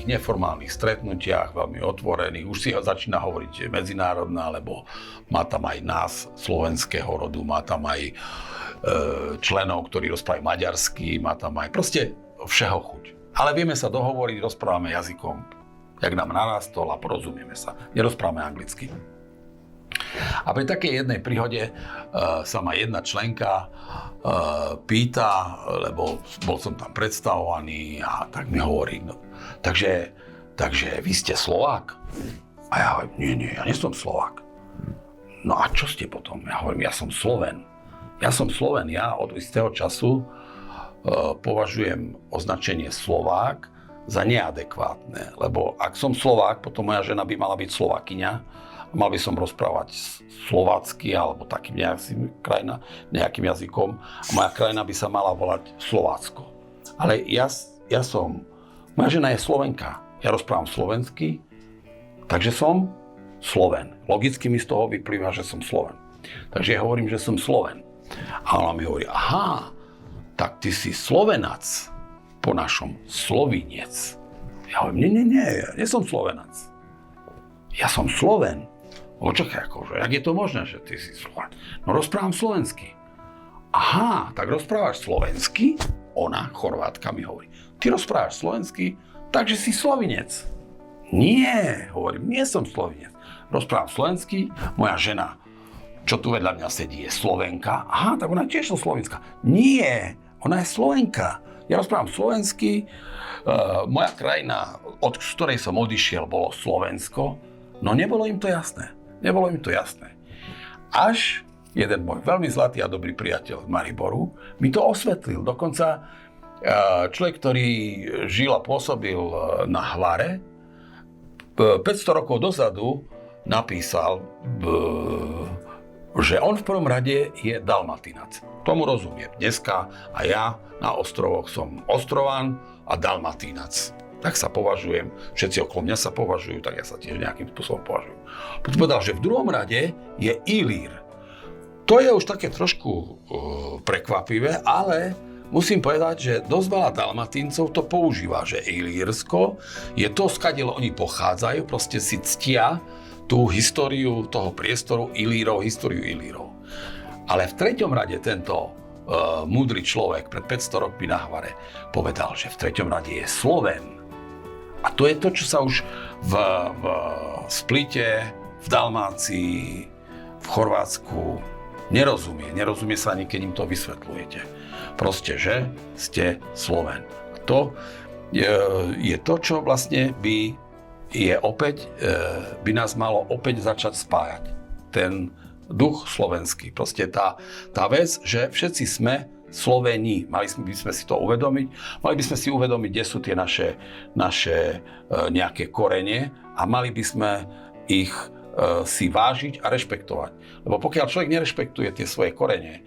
takých neformálnych stretnutiach, veľmi otvorených. Už si ho začína hovoriť, že je medzinárodná, lebo má tam aj nás slovenského rodu, má tam aj členov, ktorí rozprávajú maďarsky, má tam aj proste všeho chuť. Ale vieme sa dohovoriť, rozprávame jazykom, jak nám narastol a porozumieme sa. Nerozprávame anglicky. A pri takej jednej príhode sa ma jedna členka pýta, lebo bol som tam predstavovaný a tak mi hovorí, no, takže vy ste Slovák? A ja hovorím, nie, ja nie som Slovák. No a čo ste potom? Ja hovorím, ja som Sloven. Ja od istého času považujem označenie Slovák za neadekvátne, lebo ak som Slovák, potom moja žena by mala byť Slovakyňa, mal by som rozprávať slovácky alebo takým nejakým jazykom a moja krajina by sa mala volať Slovácko. Ale moja žena je Slovenka, ja rozprávam slovensky, takže som Sloven. Logicky mi z toho vyplýva, že som Sloven. Takže ja hovorím, že som Sloven. A ona mi hovorí, aha, tak ty si Slovenac, po našom Slovinec. Ja hovorím, nie, ja nie som Slovenac. Ja som Sloven. Očakaj, akože, jak je to možné, že ty si Slovák? No rozprávam slovensky. Aha, tak rozprávaš slovensky? Ona, Chorvátka, mi hovorí, ty rozprávaš slovensky, takže si Slovinec. Nie, hovorím, nie som Slovinec. Rozprávam slovensky, moja žena, čo tu vedľa mňa sedí, je Slovenka. Aha, tak ona tiež je Slovenska. Nie, ona je Slovenka. Ja rozprávam slovensky, moja krajina, od ktorej som odišiel, bolo Slovensko, no nebolo im to jasné. Až jeden môj veľmi zlatý a dobrý priateľ z Mariboru mi to osvetlil. Dokonca človek, ktorý žil a pôsobil na Hvare, 500 rokov dozadu napísal, že on v prvom rade je Dalmatinac. Tomu rozumiem. Dneska a ja na ostrovoch som Ostrován a Dalmatinac. Tak sa považujem, všetci okolo mňa sa považujú, tak ja sa tiež nejakým spôsobom považujem. Potom povedal, že v druhom rade je Ilír. To je už také trošku prekvapivé, ale musím povedať, že dosť veľa Dalmatíncov to používa, že Ilírsko je to, skadiaľ oni pochádzajú, proste si ctia tú históriu toho priestoru históriu Ilírov. Ale v treťom rade tento múdry človek pred 500 rokmi na Hvare povedal, že v treťom rade je Sloven. A to je to, čo sa už v Splite, v Dalmácii, v Chorvátsku nerozumie. Nerozumie sa ani, keď im to vysvetľujete. Proste, že ste Sloven. A to je to, čo vlastne by nás malo opäť začať spájať. Ten duch slovenský. Proste tá vec, že všetci sme Sloveni. Mali by sme si to uvedomiť. Mali by sme si uvedomiť, kde sú tie naše nejaké korene a mali by sme ich si vážiť a rešpektovať. Lebo pokiaľ človek nerešpektuje tie svoje korene,